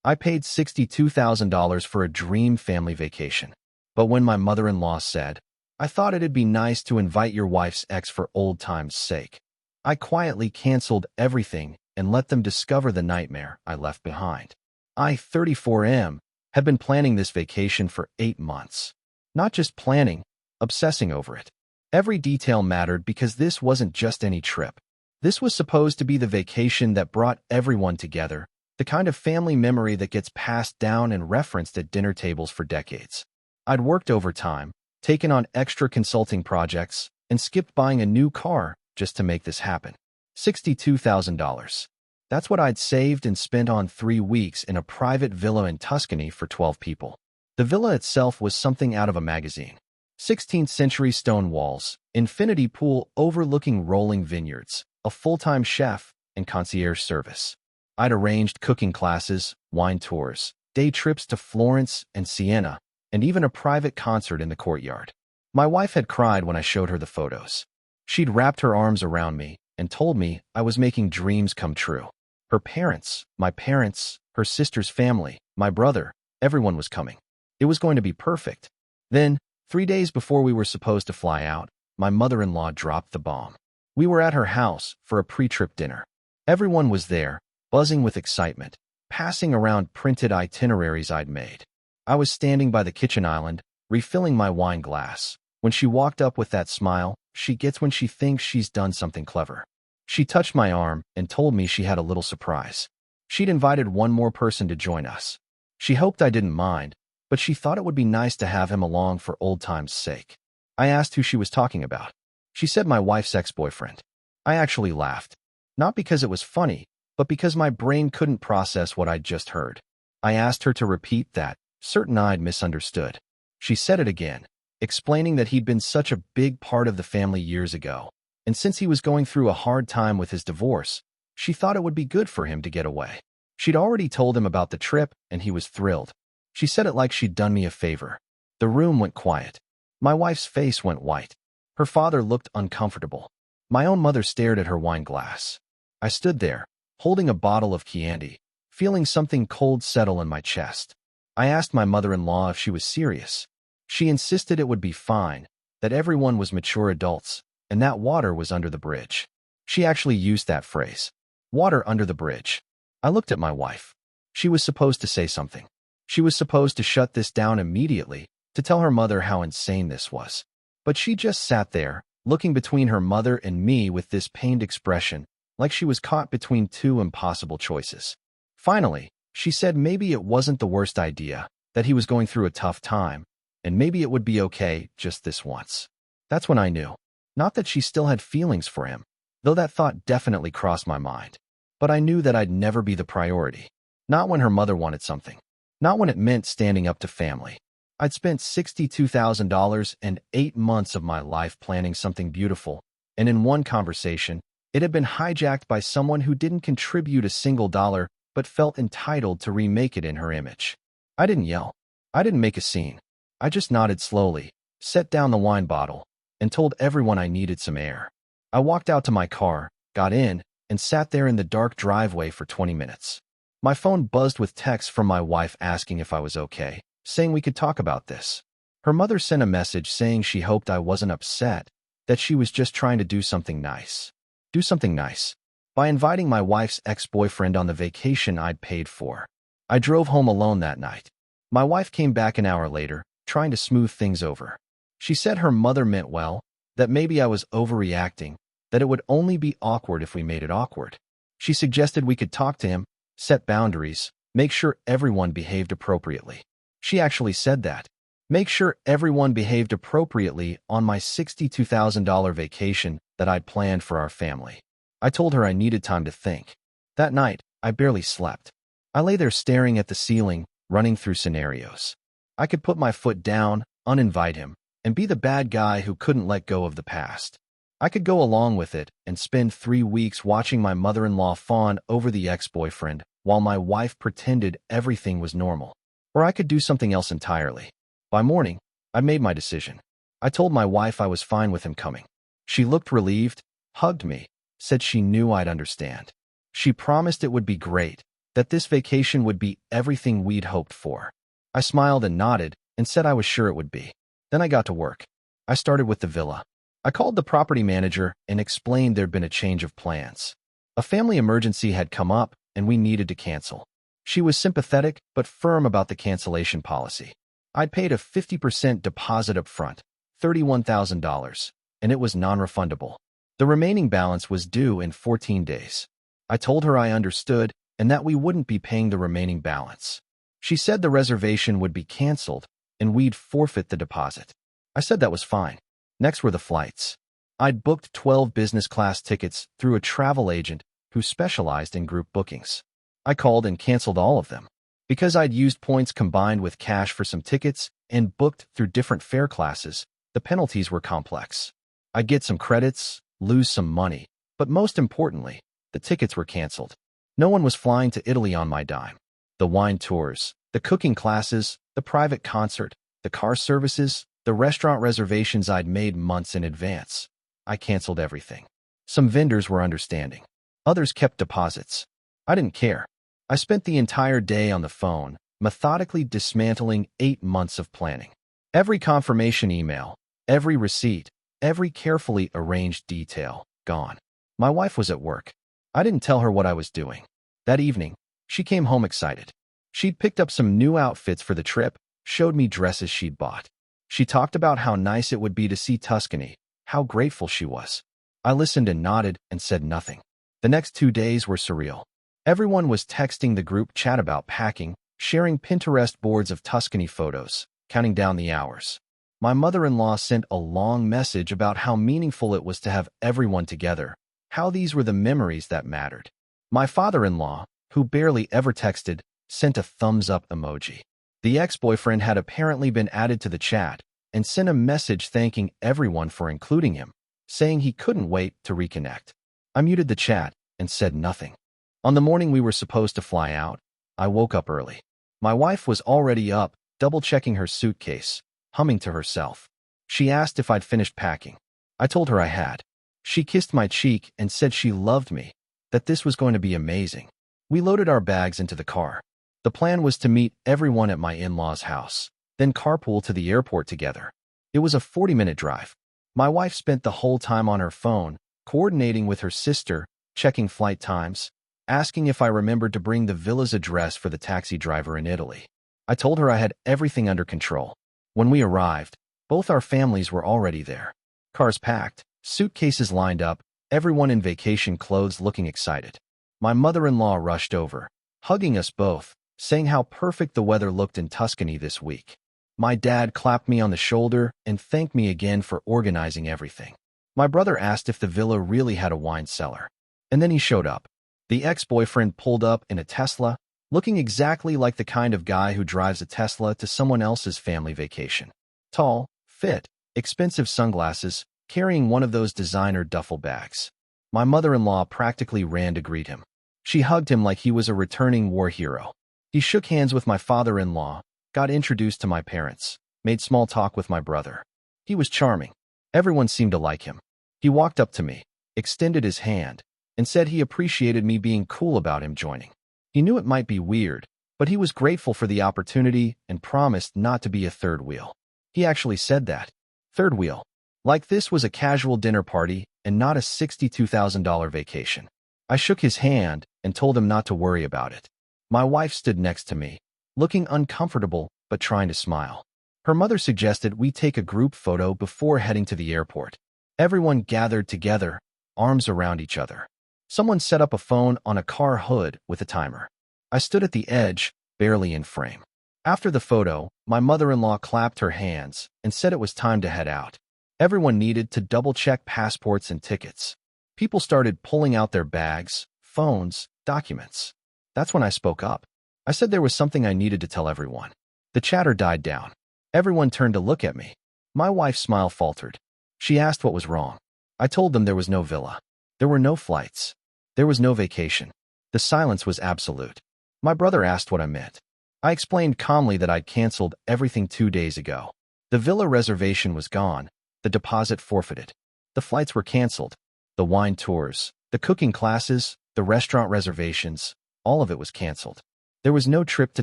I paid $62,000 for a dream family vacation. But when my mother-in-law said, "I thought it'd be nice to invite your wife's ex for old time's sake," I quietly canceled everything and let them discover the nightmare I left behind. I, 34M, had been planning this vacation for 8 months. Not just planning, obsessing over it. Every detail mattered because this wasn't just any trip. This was supposed to be the vacation that brought everyone together, the kind of family memory that gets passed down and referenced at dinner tables for decades. I'd worked overtime, taken on extra consulting projects, and skipped buying a new car just to make this happen. $62,000. That's what I'd saved and spent on 3 weeks in a private villa in Tuscany for 12 people. The villa itself was something out of a magazine. 16th-century stone walls, infinity pool overlooking rolling vineyards, a full-time chef, and concierge service. I'd arranged cooking classes, wine tours, day trips to Florence and Siena, and even a private concert in the courtyard. My wife had cried when I showed her the photos. She'd wrapped her arms around me and told me I was making dreams come true. Her parents, my parents, her sister's family, my brother, everyone was coming. It was going to be perfect. Then, 3 days before we were supposed to fly out, my mother-in-law dropped the bomb. We were at her house for a pre-trip dinner. Everyone was there, buzzing with excitement, passing around printed itineraries I'd made. I was standing by the kitchen island, refilling my wine glass, when she walked up with that smile she gets when she thinks she's done something clever. She touched my arm and told me she had a little surprise. She'd invited one more person to join us. She hoped I didn't mind, but she thought it would be nice to have him along for old time's sake. I asked who she was talking about. She said my wife's ex-boyfriend. I actually laughed. Not because it was funny, but because my brain couldn't process what I'd just heard. I asked her to repeat that, certain I'd misunderstood. She said it again, explaining that he'd been such a big part of the family years ago, and since he was going through a hard time with his divorce, she thought it would be good for him to get away. She'd already told him about the trip, and he was thrilled. She said it like she'd done me a favor. The room went quiet. My wife's face went white. Her father looked uncomfortable. My own mother stared at her wine glass. I stood there, holding a bottle of Chianti, feeling something cold settle in my chest. I asked my mother-in-law if she was serious. She insisted it would be fine, that everyone was mature adults, and that water was under the bridge. She actually used that phrase. Water under the bridge. I looked at my wife. She was supposed to say something. She was supposed to shut this down immediately, to tell her mother how insane this was. But she just sat there, looking between her mother and me with this pained expression, like she was caught between two impossible choices. Finally, she said maybe it wasn't the worst idea, that he was going through a tough time, and maybe it would be okay just this once. That's when I knew. Not that she still had feelings for him, though that thought definitely crossed my mind. But I knew that I'd never be the priority. Not when her mother wanted something. Not when it meant standing up to family. I'd spent $62,000 and 8 months of my life planning something beautiful, and in one conversation, it had been hijacked by someone who didn't contribute a single dollar but felt entitled to remake it in her image. I didn't yell. I didn't make a scene. I just nodded slowly, set down the wine bottle, and told everyone I needed some air. I walked out to my car, got in, and sat there in the dark driveway for 20 minutes. My phone buzzed with texts from my wife asking if I was okay, saying we could talk about this. Her mother sent a message saying she hoped I wasn't upset, that she was just trying to do something nice. Do something nice. By inviting my wife's ex-boyfriend on the vacation I'd paid for. I drove home alone that night. My wife came back an hour later, trying to smooth things over. She said her mother meant well, that maybe I was overreacting, that it would only be awkward if we made it awkward. She suggested we could talk to him, set boundaries, make sure everyone behaved appropriately. She actually said that. Make sure everyone behaved appropriately on my $62,000 vacation that I'd planned for our family. I told her I needed time to think. That night, I barely slept. I lay there staring at the ceiling, running through scenarios. I could put my foot down, uninvite him, and be the bad guy who couldn't let go of the past. I could go along with it and spend 3 weeks watching my mother-in-law fawn over the ex-boyfriend while my wife pretended everything was normal. Or I could do something else entirely. By morning, I made my decision. I told my wife I was fine with him coming. She looked relieved, hugged me, said she knew I'd understand. She promised it would be great, that this vacation would be everything we'd hoped for. I smiled and nodded and said I was sure it would be. Then I got to work. I started with the villa. I called the property manager and explained there'd been a change of plans. A family emergency had come up and we needed to cancel. She was sympathetic but firm about the cancellation policy. I'd paid a 50% deposit up front, $31,000, and it was non-refundable. The remaining balance was due in 14 days. I told her I understood and that we wouldn't be paying the remaining balance. She said the reservation would be canceled and we'd forfeit the deposit. I said that was fine. Next were the flights. I'd booked 12 business class tickets through a travel agent who specialized in group bookings. I called and canceled all of them. Because I'd used points combined with cash for some tickets and booked through different fare classes, the penalties were complex. I'd get some credits, lose some money, but most importantly, the tickets were canceled. No one was flying to Italy on my dime. The wine tours, the cooking classes, the private concert, the car services, the restaurant reservations I'd made months in advance. I canceled everything. Some vendors were understanding. Others kept deposits. I didn't care. I spent the entire day on the phone, methodically dismantling 8 months of planning. Every confirmation email, every receipt, every carefully arranged detail, gone. My wife was at work. I didn't tell her what I was doing. That evening, she came home excited. She'd picked up some new outfits for the trip, showed me dresses she'd bought. She talked about how nice it would be to see Tuscany, how grateful she was. I listened and nodded and said nothing. The next 2 days were surreal. Everyone was texting the group chat about packing, sharing Pinterest boards of Tuscany photos, counting down the hours. My mother-in-law sent a long message about how meaningful it was to have everyone together, how these were the memories that mattered. My father-in-law, who barely ever texted, sent a thumbs-up emoji. The ex-boyfriend had apparently been added to the chat and sent a message thanking everyone for including him, saying he couldn't wait to reconnect. I muted the chat and said nothing. On the morning we were supposed to fly out, I woke up early. My wife was already up, double-checking her suitcase, humming to herself. She asked if I'd finished packing. I told her I had. She kissed my cheek and said she loved me, that this was going to be amazing. We loaded our bags into the car. The plan was to meet everyone at my in-laws' house, then carpool to the airport together. It was a 40-minute drive. My wife spent the whole time on her phone, coordinating with her sister, checking flight times, asking if I remembered to bring the villa's address for the taxi driver in Italy. I told her I had everything under control. When we arrived, both our families were already there. Cars packed, suitcases lined up, everyone in vacation clothes looking excited. My mother-in-law rushed over, hugging us both, saying how perfect the weather looked in Tuscany this week. My dad clapped me on the shoulder and thanked me again for organizing everything. My brother asked if the villa really had a wine cellar. And then he showed up. The ex-boyfriend pulled up in a Tesla, looking exactly like the kind of guy who drives a Tesla to someone else's family vacation. Tall, fit, expensive sunglasses, carrying one of those designer duffel bags. My mother-in-law practically ran to greet him. She hugged him like he was a returning war hero. He shook hands with my father-in-law, got introduced to my parents, made small talk with my brother. He was charming. Everyone seemed to like him. He walked up to me, extended his hand, and said he appreciated me being cool about him joining. He knew it might be weird, but he was grateful for the opportunity and promised not to be a third wheel. He actually said that. Third wheel. Like this was a casual dinner party and not a $62,000 vacation. I shook his hand and told him not to worry about it. My wife stood next to me, looking uncomfortable but trying to smile. Her mother suggested we take a group photo before heading to the airport. Everyone gathered together, arms around each other. Someone set up a phone on a car hood with a timer. I stood at the edge, barely in frame. After the photo, my mother-in-law clapped her hands and said it was time to head out. Everyone needed to double-check passports and tickets. People started pulling out their bags, phones, documents. That's when I spoke up. I said there was something I needed to tell everyone. The chatter died down. Everyone turned to look at me. My wife's smile faltered. She asked what was wrong. I told them there was no villa. There were no flights. There was no vacation. The silence was absolute. My brother asked what I meant. I explained calmly that I'd canceled everything 2 days ago. The villa reservation was gone, the deposit forfeited. The flights were canceled. The wine tours, the cooking classes, the restaurant reservations, all of it was canceled. There was no trip to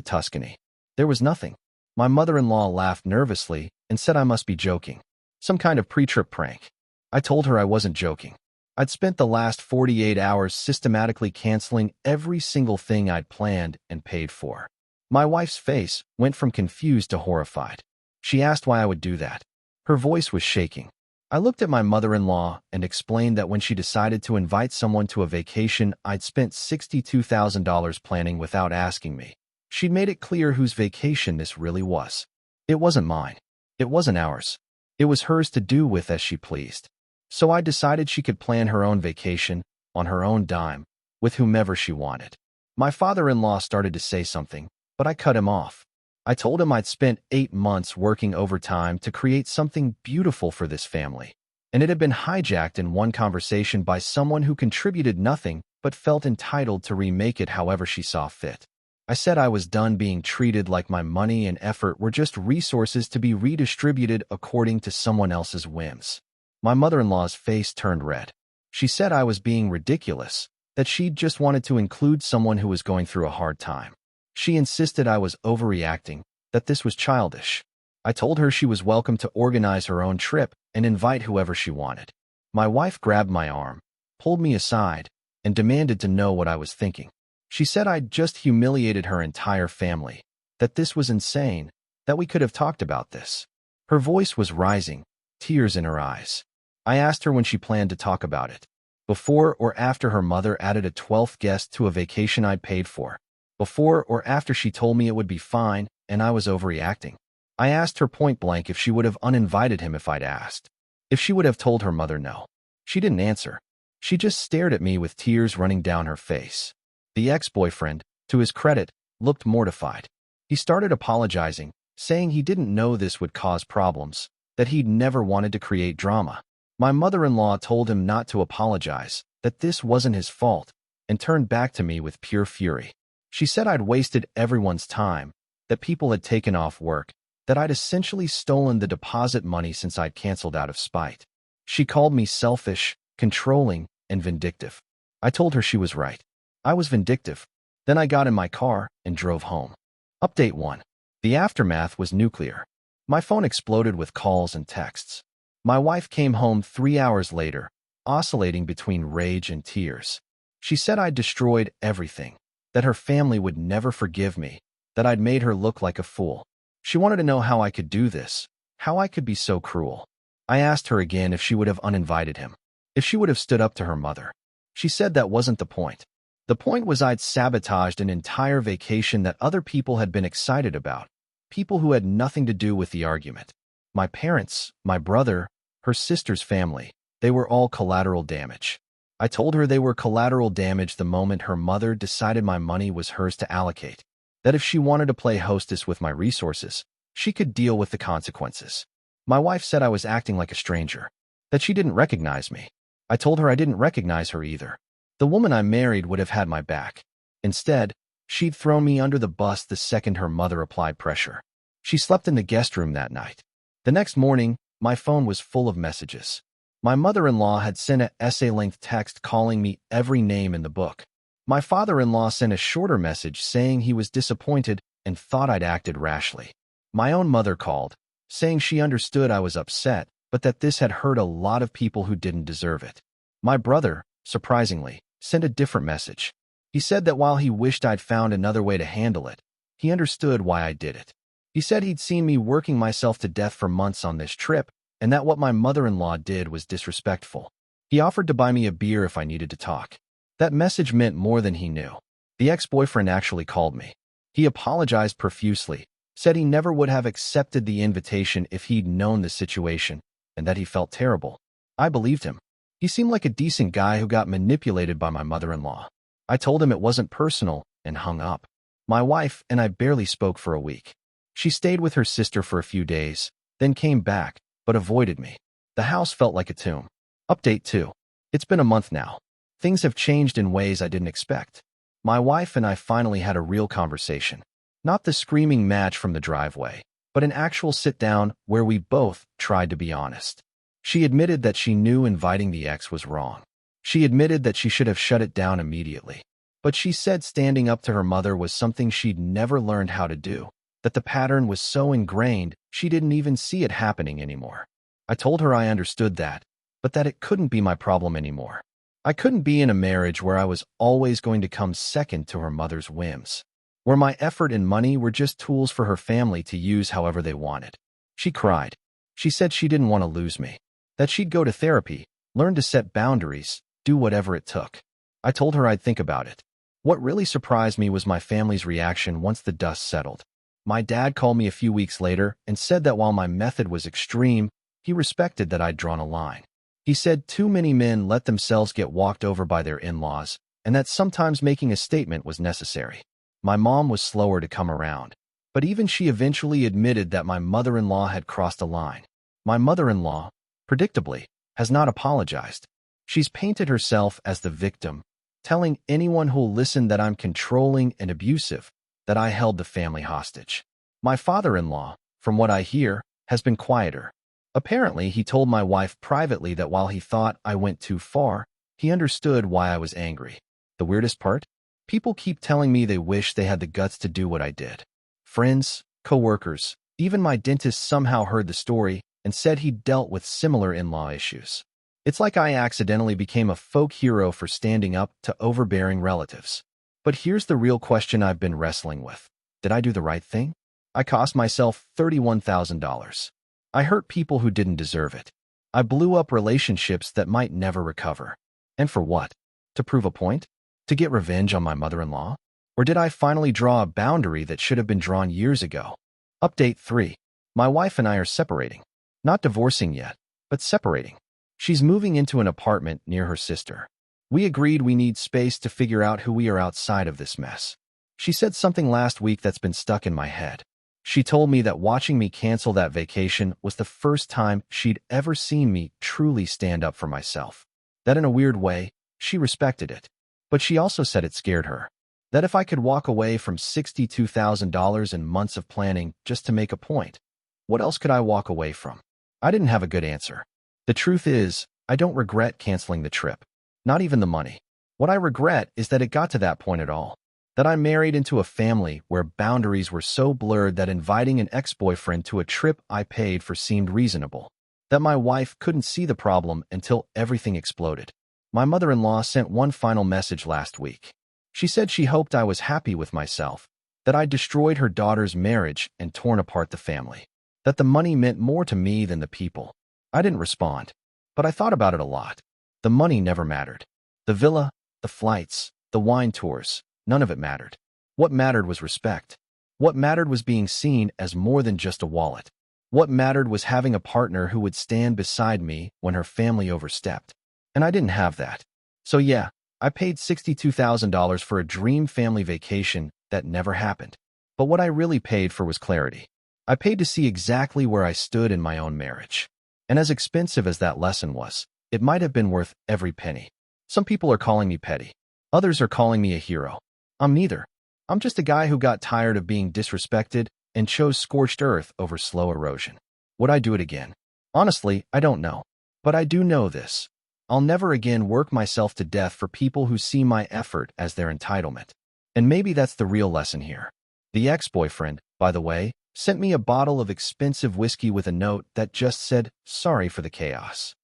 Tuscany. There was nothing. My mother-in-law laughed nervously and said I must be joking. Some kind of pre-trip prank. I told her I wasn't joking. I'd spent the last 48 hours systematically canceling every single thing I'd planned and paid for. My wife's face went from confused to horrified. She asked why I would do that. Her voice was shaking. I looked at my mother-in-law and explained that when she decided to invite someone to a vacation, I'd spent $62,000 planning without asking me. She'd made it clear whose vacation this really was. It wasn't mine. It wasn't ours. It was hers to do with as she pleased. So I decided she could plan her own vacation, on her own dime, with whomever she wanted. My father-in-law started to say something, but I cut him off. I told him I'd spent 8 months working overtime to create something beautiful for this family, and it had been hijacked in one conversation by someone who contributed nothing but felt entitled to remake it however she saw fit. I said I was done being treated like my money and effort were just resources to be redistributed according to someone else's whims. My mother-in-law's face turned red. She said I was being ridiculous, that she'd just wanted to include someone who was going through a hard time. She insisted I was overreacting, that this was childish. I told her she was welcome to organize her own trip and invite whoever she wanted. My wife grabbed my arm, pulled me aside, and demanded to know what I was thinking. She said I'd just humiliated her entire family, that this was insane, that we could have talked about this. Her voice was rising, tears in her eyes. I asked her when she planned to talk about it. Before or after her mother added a 12th guest to a vacation I'd paid for. Before or after she told me it would be fine and I was overreacting. I asked her point blank if she would have uninvited him if I'd asked. If she would have told her mother no. She didn't answer. She just stared at me with tears running down her face. The ex-boyfriend, to his credit, looked mortified. He started apologizing, saying he didn't know this would cause problems, that he'd never wanted to create drama. My mother-in-law told him not to apologize, that this wasn't his fault, and turned back to me with pure fury. She said I'd wasted everyone's time, that people had taken off work, that I'd essentially stolen the deposit money since I'd canceled out of spite. She called me selfish, controlling, and vindictive. I told her she was right. I was vindictive. Then I got in my car and drove home. Update 1. The aftermath was nuclear. My phone exploded with calls and texts. My wife came home 3 hours later, oscillating between rage and tears. She said I'd destroyed everything, that her family would never forgive me, that I'd made her look like a fool. She wanted to know how I could do this, how I could be so cruel. I asked her again if she would have uninvited him, if she would have stood up to her mother. She said that wasn't the point. The point was I'd sabotaged an entire vacation that other people had been excited about, people who had nothing to do with the argument. My parents, my brother, her sister's family, they were all collateral damage. I told her they were collateral damage the moment her mother decided my money was hers to allocate, that if she wanted to play hostess with my resources, she could deal with the consequences. My wife said I was acting like a stranger, that she didn't recognize me. I told her I didn't recognize her either. The woman I married would have had my back. Instead, she'd thrown me under the bus the second her mother applied pressure. She slept in the guest room that night. The next morning, my phone was full of messages. My mother-in-law had sent an essay-length text calling me every name in the book. My father-in-law sent a shorter message saying he was disappointed and thought I'd acted rashly. My own mother called, saying she understood I was upset, but that this had hurt a lot of people who didn't deserve it. My brother, surprisingly, sent a different message. He said that while he wished I'd found another way to handle it, he understood why I did it. He said he'd seen me working myself to death for months on this trip, and that what my mother-in-law did was disrespectful. He offered to buy me a beer if I needed to talk. That message meant more than he knew. The ex-boyfriend actually called me. He apologized profusely, said he never would have accepted the invitation if he'd known the situation, and that he felt terrible. I believed him. He seemed like a decent guy who got manipulated by my mother-in-law. I told him it wasn't personal and hung up. My wife and I barely spoke for a week. She stayed with her sister for a few days, then came back, but avoided me. The house felt like a tomb. Update 2. It's been a month now. Things have changed in ways I didn't expect. My wife and I finally had a real conversation. Not the screaming match from the driveway, but an actual sit-down where we both tried to be honest. She admitted that she knew inviting the ex was wrong. She admitted that she should have shut it down immediately. But she said standing up to her mother was something she'd never learned how to do, that the pattern was so ingrained she didn't even see it happening anymore. I told her I understood that, but that it couldn't be my problem anymore. I couldn't be in a marriage where I was always going to come second to her mother's whims, where my effort and money were just tools for her family to use however they wanted. She cried. She said she didn't want to lose me, that she'd go to therapy, learn to set boundaries, do whatever it took. I told her I'd think about it. What really surprised me was my family's reaction once the dust settled. My dad called me a few weeks later and said that while my method was extreme, he respected that I'd drawn a line. He said too many men let themselves get walked over by their in-laws, and that sometimes making a statement was necessary. My mom was slower to come around, but even she eventually admitted that my mother-in-law had crossed a line. My mother-in-law, predictably, has not apologized. She's painted herself as the victim, telling anyone who'll listen that I'm controlling and abusive, that I held the family hostage. My father-in-law, from what I hear, has been quieter. Apparently, he told my wife privately that while he thought I went too far, he understood why I was angry. The weirdest part? People keep telling me they wish they had the guts to do what I did. Friends, co-workers, even my dentist somehow heard the story and said he'd dealt with similar in-law issues. It's like I accidentally became a folk hero for standing up to overbearing relatives. But here's the real question I've been wrestling with. Did I do the right thing? I cost myself $31,000. I hurt people who didn't deserve it. I blew up relationships that might never recover. And for what? To prove a point? To get revenge on my mother-in-law? Or did I finally draw a boundary that should have been drawn years ago? Update 3. My wife and I are separating. Not divorcing yet, but separating. She's moving into an apartment near her sister. We agreed we need space to figure out who we are outside of this mess. She said something last week that's been stuck in my head. She told me that watching me cancel that vacation was the first time she'd ever seen me truly stand up for myself. That in a weird way, she respected it. But she also said it scared her. That if I could walk away from $62,000 in months of planning just to make a point, what else could I walk away from? I didn't have a good answer. The truth is, I don't regret canceling the trip. Not even the money. What I regret is that it got to that point at all. That I married into a family where boundaries were so blurred that inviting an ex-boyfriend to a trip I paid for seemed reasonable. That my wife couldn't see the problem until everything exploded. My mother-in-law sent one final message last week. She said she hoped I was happy with myself, that I destroyed her daughter's marriage and torn apart the family, that the money meant more to me than the people. I didn't respond, but I thought about it a lot. The money never mattered. The villa, the flights, the wine tours, none of it mattered. What mattered was respect. What mattered was being seen as more than just a wallet. What mattered was having a partner who would stand beside me when her family overstepped. And I didn't have that. So yeah, I paid $62,000 for a dream family vacation that never happened. But what I really paid for was clarity. I paid to see exactly where I stood in my own marriage. And as expensive as that lesson was, it might have been worth every penny. Some people are calling me petty. Others are calling me a hero. I'm neither. I'm just a guy who got tired of being disrespected and chose scorched earth over slow erosion. Would I do it again? Honestly, I don't know. But I do know this. I'll never again work myself to death for people who see my effort as their entitlement. And maybe that's the real lesson here. The ex-boyfriend, by the way, sent me a bottle of expensive whiskey with a note that just said, "Sorry for the chaos."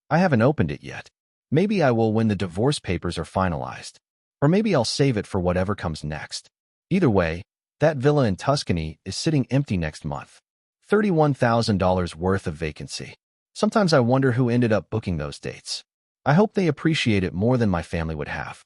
I haven't opened it yet. Maybe I will when the divorce papers are finalized. Or maybe I'll save it for whatever comes next. Either way, that villa in Tuscany is sitting empty next month. $31,000 worth of vacancy. Sometimes I wonder who ended up booking those dates. I hope they appreciate it more than my family would have.